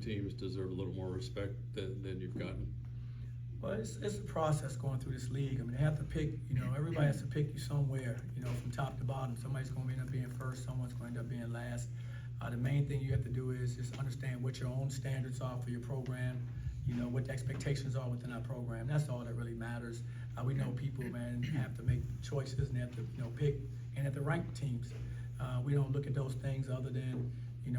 teams deserve a little more respect than you've gotten? Well, it's a process going through this league. I mean, they have to pick, everybody has to pick you somewhere, from top to bottom. Somebody's going to end up being first, someone's going to end up being last. The main thing you have to do is just understand what your own standards are for your program, what the expectations are within our program. That's all that really matters. We know people, man, have to make choices and have to, pick and have to rank teams. We don't look at those things other than,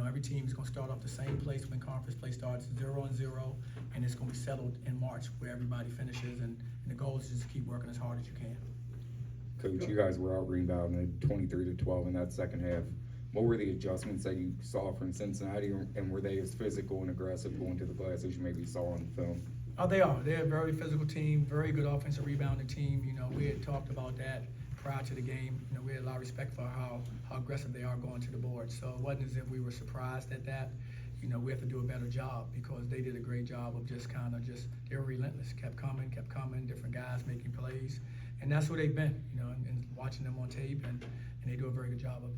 every team is going to start off the same place when conference play starts, 0-0, and it's going to be settled in March where everybody finishes, and the goal is just to keep working as hard as you can. Coach, you guys were out rebounded 23-12 in that second half. What were the adjustments that you saw from Cincinnati, and were they as physical and aggressive going to the glass as you maybe saw on film? Oh, they are. They're a very physical team, very good offensive rebounding team. We had talked about that prior to the game. We had a lot of respect for how aggressive they are going to the board. So it wasn't as if we were surprised at that. We have to do a better job because they did a great job of they were relentless, kept coming, different guys making plays. And that's who they've been, and watching them on tape, and they do a very good job of it.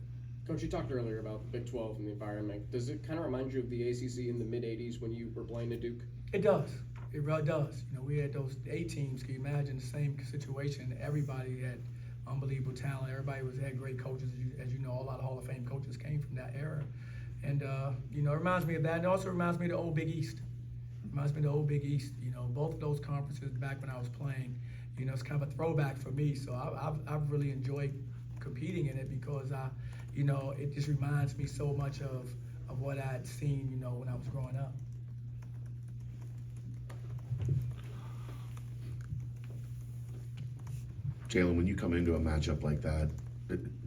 Coach, you talked earlier about Big 12 and the environment. Does it kind of remind you of the ACC in the mid-'80s when you were playing at Duke? It does. It really does. We had those A teams. Can you imagine the same situation? Everybody had unbelievable talent. Everybody had great coaches. As you know, a lot of Hall of Fame coaches came from that era. And, it reminds me of that. And it also reminds me of the old Big East. Both of those conferences back when I was playing, it's kind of a throwback for me. So I've really enjoyed competing in it because it just reminds me so much of what I had seen, when I was growing up. Jaylin, when you come into a matchup like that,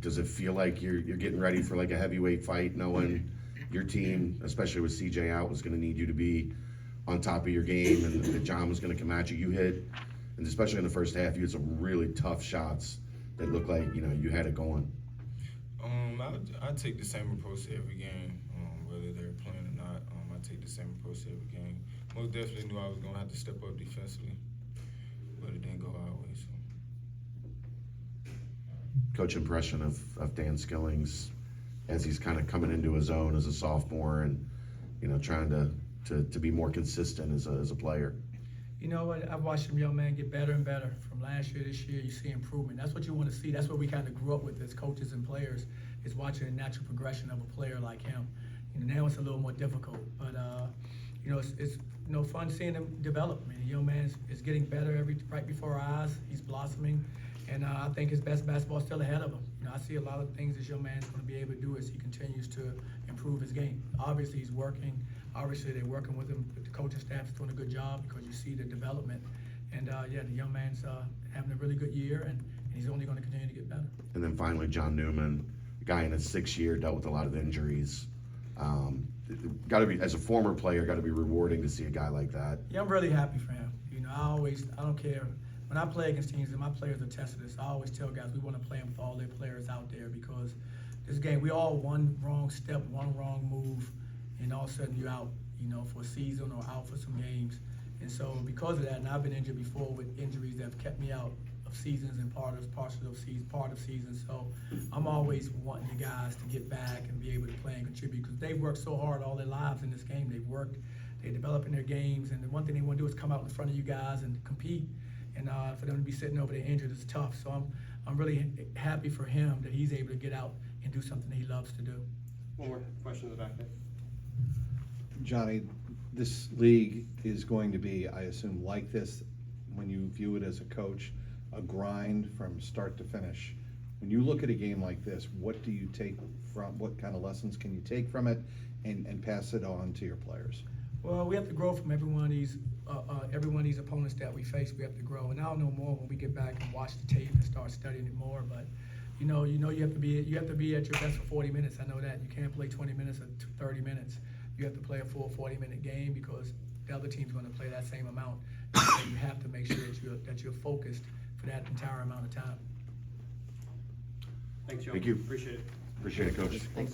does it feel like you're getting ready for like a heavyweight fight, knowing your team, especially with CJ out, was going to need you to be on top of your game, and that John was going to come at you? You hit, and especially in the first half, you had some really tough shots that looked like you had it going. I take the same approach to every game, whether they're playing or not. I take the same approach to every game. Most definitely knew I was going to have to step up defensively, but it didn't go our way. So. Coach, impression of Dan Skillings as he's kind of coming into his own as a sophomore and trying to be more consistent as a player. You know what? I've watched him, young man, get better and better from last year to this year. You see improvement. That's what you want to see. That's what we kind of grew up with as coaches and players, is watching a natural progression of a player like him. Now it's a little more difficult, but it's fun seeing him develop. I mean, the young man is getting better right before our eyes. He's blossoming, and I think his best basketball is still ahead of him. I see a lot of things this young man's going to be able to do as he continues to improve his game. Obviously, he's working. Obviously, they're working with him. The coaching staff is doing a good job because you see the development. And, the young man's having a really good year, and he's only going to continue to get better. And then finally, John Newman, a guy in his 6th year, dealt with a lot of injuries. Got to be, as a former player, got to be rewarding to see a guy like that. Yeah, I'm really happy for him. I don't care. When I play against teams, and my players attest to this, I always tell guys we want to play them with all their players out there, because this game, we all one wrong step, one wrong move, and all of a sudden you're out, for a season or out for some games. And so because of that, and I've been injured before with injuries that have kept me out of seasons and part of seasons. So I'm always wanting the guys to get back and be able to play and contribute, because they've worked so hard all their lives in this game. They've worked, they're developing their games, and the one thing they want to do is come out in front of you guys and compete. And for them to be sitting over there injured is tough. So I'm really happy for him that he's able to get out and do something that he loves to do. One more question in the back there. Johnny, this league is going to be, I assume, like this when you view it as a coach, a grind from start to finish. When you look at a game like this, what do you take from, what kind of lessons can you take from it and pass it on to your players? Well, we have to grow from every one of these opponents that we face. We have to grow, and I'll know more when we get back and watch the tape and start studying it more. But you have to be at your best for 40 minutes. I know that you can't play 20 minutes or 30 minutes. You have to play a full 40-minute game, because the other team's going to play that same amount. So you have to make sure that you're focused for that entire amount of time. Thanks, Joe. Thank you. Appreciate it. Appreciate it, Coach. Thanks.